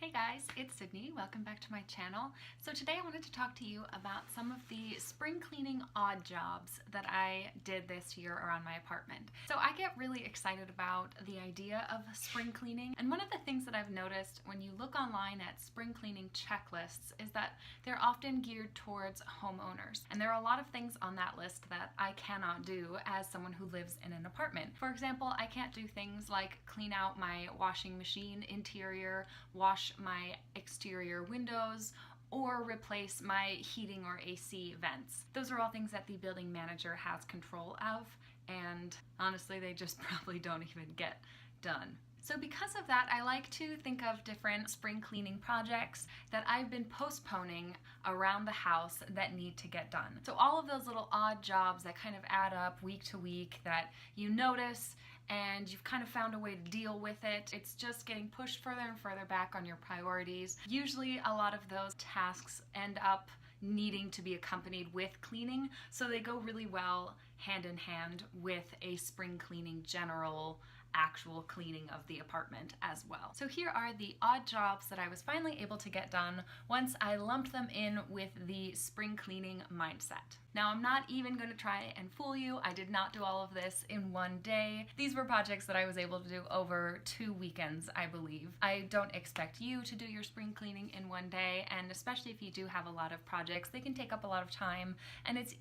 Hey guys, it's Sydney. Welcome back to my channel. So today I wanted to talk to you about some of the spring cleaning odd jobs that I did this year around my apartment. So I get really excited about the idea of spring cleaning, and one of the things that I've noticed when you look online at spring cleaning checklists is that they're often geared towards homeowners, and there are a lot of things on that list that I cannot do as someone who lives in an apartment. For example, I can't do things like clean out my washing machine interior, wash my exterior windows, or replace my heating or AC vents. Those are all things that the building manager has control of, and honestly, they just probably don't even get done. So because of that, I like to think of different spring cleaning projects that I've been postponing around the house that need to get done. So all of those little odd jobs that kind of add up week to week that you notice and you've kind of found a way to deal with it. It's just getting pushed further and further back on your priorities. Usually a lot of those tasks end up needing to be accompanied with cleaning, so they go really well hand in hand with a spring cleaning general actual cleaning of the apartment as well. So here are the odd jobs that I was finally able to get done once I lumped them in with the spring cleaning mindset. Now, I'm not even going to try and fool you. I did not do all of this in one day. These were projects that I was able to do over 2 weekends, I believe. I don't expect you to do your spring cleaning in one day, and especially if you do have a lot of projects, they can take up a lot of time, and it's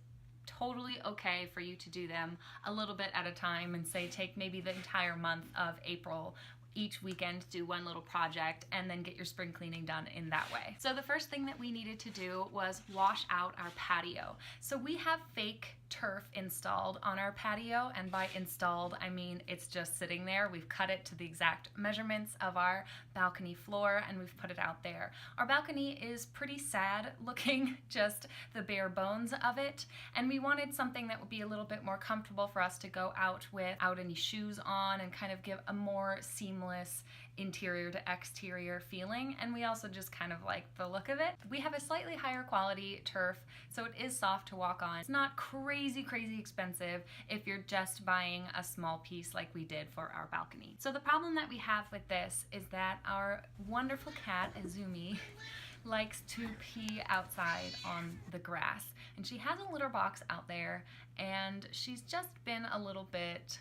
totally okay for you to do them a little bit at a time and say take maybe the entire month of April, each weekend do one little project and then get your spring cleaning done in that way. So the first thing that we needed to do was wash out our patio. So we have fake turf installed on our patio, and by installed I mean it's just sitting there. We've cut it to the exact measurements of our balcony floor and we've put it out there. Our balcony is pretty sad looking, just the bare bones of it, and we wanted something that would be a little bit more comfortable for us to go out without any shoes on and kind of give a more seamless interior to exterior feeling, and we also just kind of like the look of it. We have a slightly higher quality turf, so it is soft to walk on. It's not crazy expensive if you're just buying a small piece like we did for our balcony. So the problem that we have with this is that our wonderful cat, Azumi, likes to pee outside on the grass, and she has a litter box out there, and she's just been a little bit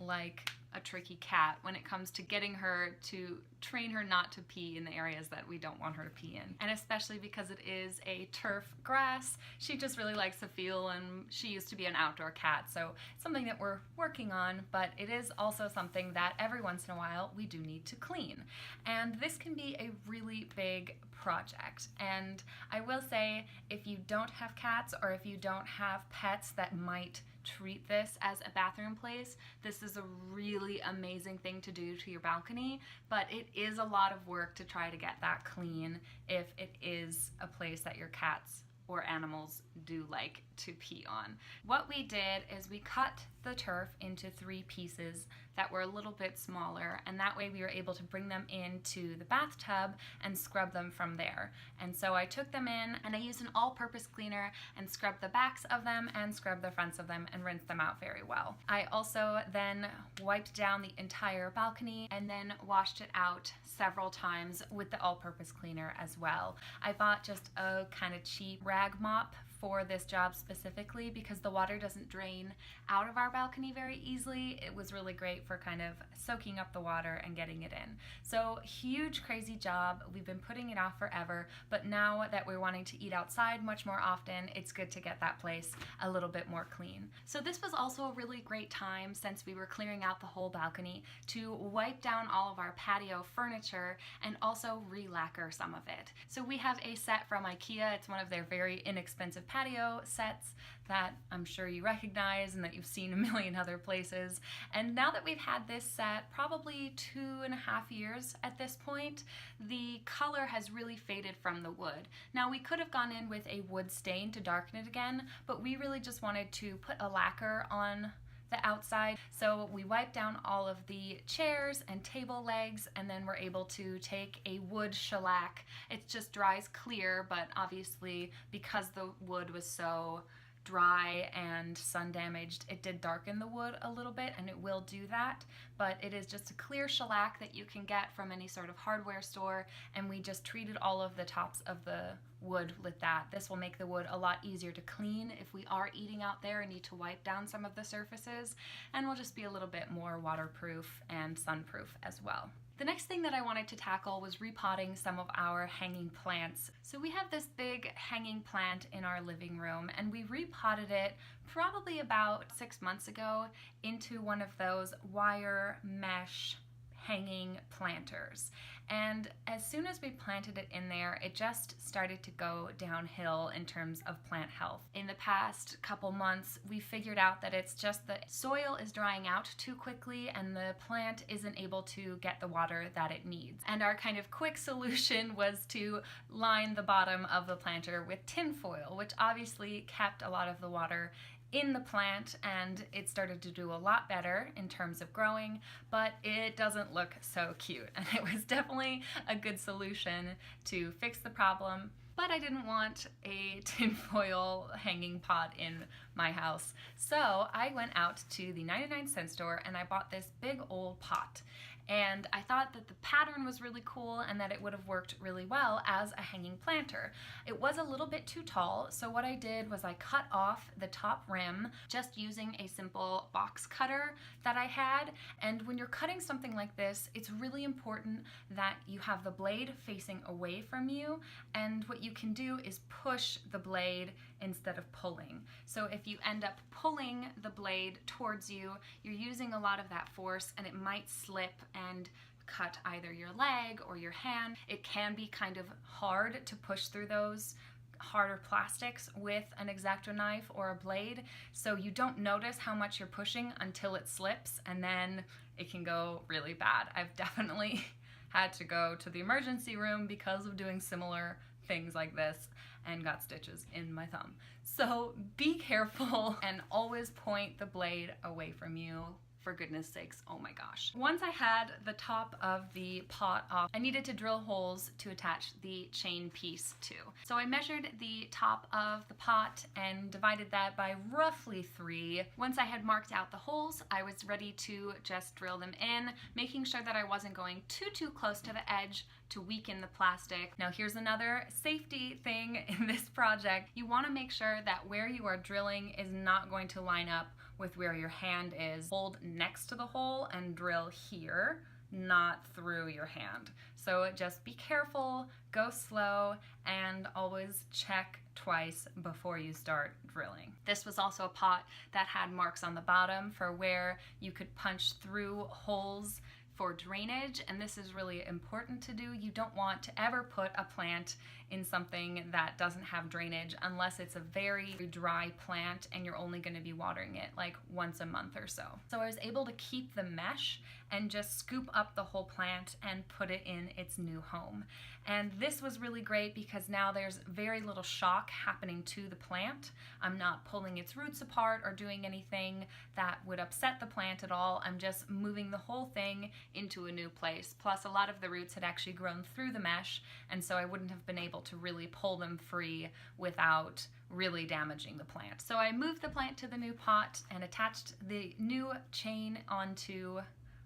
like a tricky cat when it comes to getting her to train her not to pee in the areas that we don't want her to pee in. And especially because it is a turf grass, she just really likes to feel, and she used to be an outdoor cat, so it's something that we're working on, but it is also something that every once in a while we do need to clean. And this can be a really big project. And I will say, if you don't have cats or if you don't have pets that might treat this as a bathroom place, this is a really amazing thing to do to your balcony, but it is a lot of work to try to get that clean if it is a place that your cats or animals do like to pee on. What we did is we cut the turf into 3 pieces that were a little bit smaller, and that way we were able to bring them into the bathtub and scrub them from there. And so I took them in and I used an all-purpose cleaner and scrubbed the backs of them and scrubbed the fronts of them and rinsed them out very well. I also then wiped down the entire balcony and then washed it out several times with the all-purpose cleaner as well. I bought just a kind of cheap rag mop for this job specifically because the water doesn't drain out of our balcony very easily. It was really great for kind of soaking up the water and getting it in. So huge, crazy job. We've been putting it off forever, but now that we're wanting to eat outside much more often, it's good to get that place a little bit more clean. So this was also a really great time, since we were clearing out the whole balcony, to wipe down all of our patio furniture and also re-lacquer some of it. So we have a set from IKEA. It's one of their very inexpensive patio sets that I'm sure you recognize and that you've seen a million other places. And now that we've had this set probably 2.5 years at this point, the color has really faded from the wood. Now, we could have gone in with a wood stain to darken it again, but we really just wanted to put a lacquer on the outside. So we wiped down all of the chairs and table legs, and then we're able to take a wood shellac. It just dries clear, but obviously because the wood was so dry and sun damaged, it did darken the wood a little bit, and it will do that, but it is just a clear shellac that you can get from any sort of hardware store, and we just treated all of the tops of the wood with that. This will make the wood a lot easier to clean if we are eating out there and need to wipe down some of the surfaces, and will just be a little bit more waterproof and sunproof as well. The next thing that I wanted to tackle was repotting some of our hanging plants. So we have this big hanging plant in our living room, and we repotted it probably about 6 months ago into one of those wire mesh hanging planters. And as soon as we planted it in there, it just started to go downhill in terms of plant health. In the past couple months, we figured out that it's just the soil is drying out too quickly and the plant isn't able to get the water that it needs. And our kind of quick solution was to line the bottom of the planter with tin foil, which obviously kept a lot of the water in the plant, and it started to do a lot better in terms of growing, but it doesn't look so cute. And it was definitely a good solution to fix the problem, but I didn't want a tinfoil hanging pot in my house. So I went out to the 99-cent store and I bought this big old pot. And I thought that the pattern was really cool and that it would have worked really well as a hanging planter. It was a little bit too tall, so what I did was I cut off the top rim just using a simple box cutter that I had. And when you're cutting something like this, it's really important that you have the blade facing away from you, and what you can do is push the blade instead of pulling. So if you end up pulling the blade towards you, you're using a lot of that force and it might slip and cut either your leg or your hand. It can be kind of hard to push through those harder plastics with an X-Acto knife or a blade, so you don't notice how much you're pushing until it slips, and then it can go really bad. I've definitely had to go to the emergency room because of doing similar things like this and got stitches in my thumb. So be careful and always point the blade away from you, for goodness sakes. Oh my gosh. Once I had the top of the pot off, I needed to drill holes to attach the chain piece to. So I measured the top of the pot and divided that by roughly 3. Once I had marked out the holes, I was ready to just drill them in, making sure that I wasn't going too close to the edge to weaken the plastic. Now here's another safety thing in this project. You want to make sure that where you are drilling is not going to line up with where your hand is. Hold next to the hole and drill here, not through your hand. So just be careful, go slow, and always check twice before you start drilling. This was also a pot that had marks on the bottom for where you could punch through holes for drainage, and this is really important to do. You don't want to ever put a plant in something that doesn't have drainage unless it's a very dry plant and you're only going to be watering it like once a month or so. So I was able to keep the mesh and just scoop up the whole plant and put it in its new home. And this was really great because now there's very little shock happening to the plant. I'm not pulling its roots apart or doing anything that would upset the plant at all. I'm just moving the whole thing into a new place. Plus, a lot of the roots had actually grown through the mesh, and so I wouldn't have been able to really pull them free without really damaging the plant. So I moved the plant to the new pot and attached the new chain onto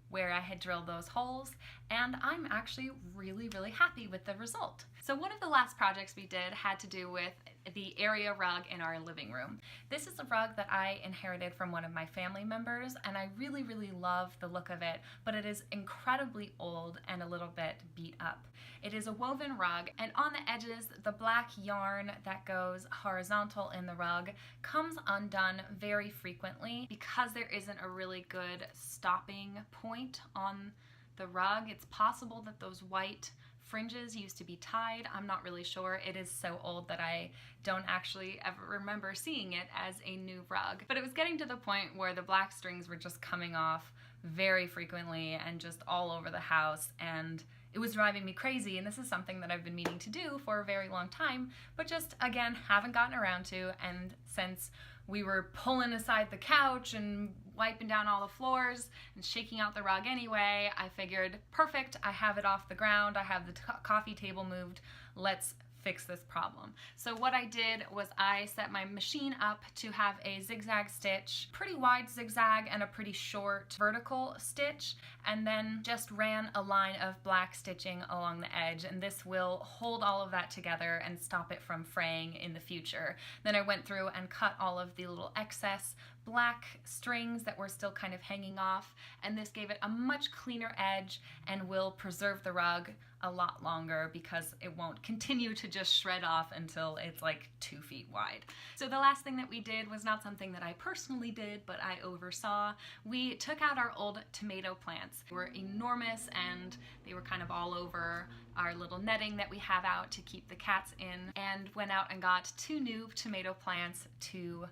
where I had drilled those holes, and I'm actually really happy with the result. So one of the last projects we did had to do with the area rug in our living room. This is a rug that I inherited from one of my family members, and I really love the look of it, but it is incredibly old and a little bit beat up. It is a woven rug, and on the edges, the black yarn that goes horizontal in the rug comes undone very frequently because there isn't a really good stopping point on the rug. It's possible that those white fringes used to be tied. I'm not really sure. It is so old that I don't actually ever remember seeing it as a new rug. But it was getting to the point where the black strings were just coming off very frequently and just all over the house, and it was driving me crazy. And this is something that I've been meaning to do for a very long time, but just again haven't gotten around to. And since we were pulling aside the couch and wiping down all the floors and shaking out the rug anyway, I figured, perfect, I have it off the ground, I have the coffee table moved, let's fix this problem. So what I did was I set my machine up to have a zigzag stitch, pretty wide zigzag and a pretty short vertical stitch, and then just ran a line of black stitching along the edge, and this will hold all of that together and stop it from fraying in the future. Then I went through and cut all of the little excess black strings that were still kind of hanging off, and this gave it a much cleaner edge and will preserve the rug a lot longer because it won't continue to just shred off until it's like 2 feet wide. So the last thing that we did was not something that I personally did, but I oversaw. We took out our old tomato plants. They were enormous and they were kind of all over our little netting that we have out to keep the cats in, and went out and got 2 new tomato plants to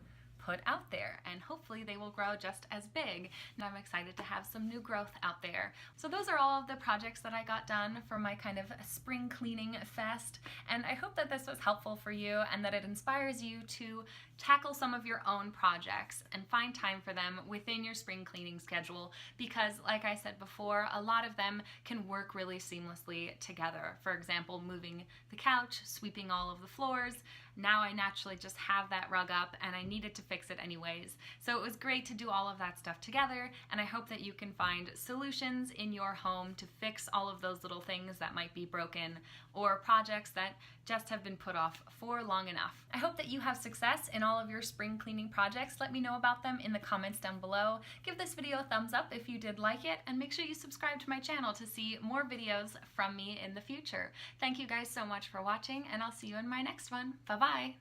put out there, and hopefully they will grow just as big. And I'm excited to have some new growth out there. So those are all of the projects that I got done for my kind of spring cleaning fest, and I hope that this was helpful for you and that it inspires you to tackle some of your own projects and find time for them within your spring cleaning schedule, because like I said before, a lot of them can work really seamlessly together. For example, moving the couch, sweeping all of the floors. Now I naturally just have that rug up and I needed to fix it anyways. So it was great to do all of that stuff together, and I hope that you can find solutions in your home to fix all of those little things that might be broken or projects that just have been put off for long enough. I hope that you have success in all of your spring cleaning projects. Let me know about them in the comments down below. Give this video a thumbs up if you did like it, and make sure you subscribe to my channel to see more videos from me in the future. Thank you guys so much for watching, and I'll see you in my next one. Bye-bye!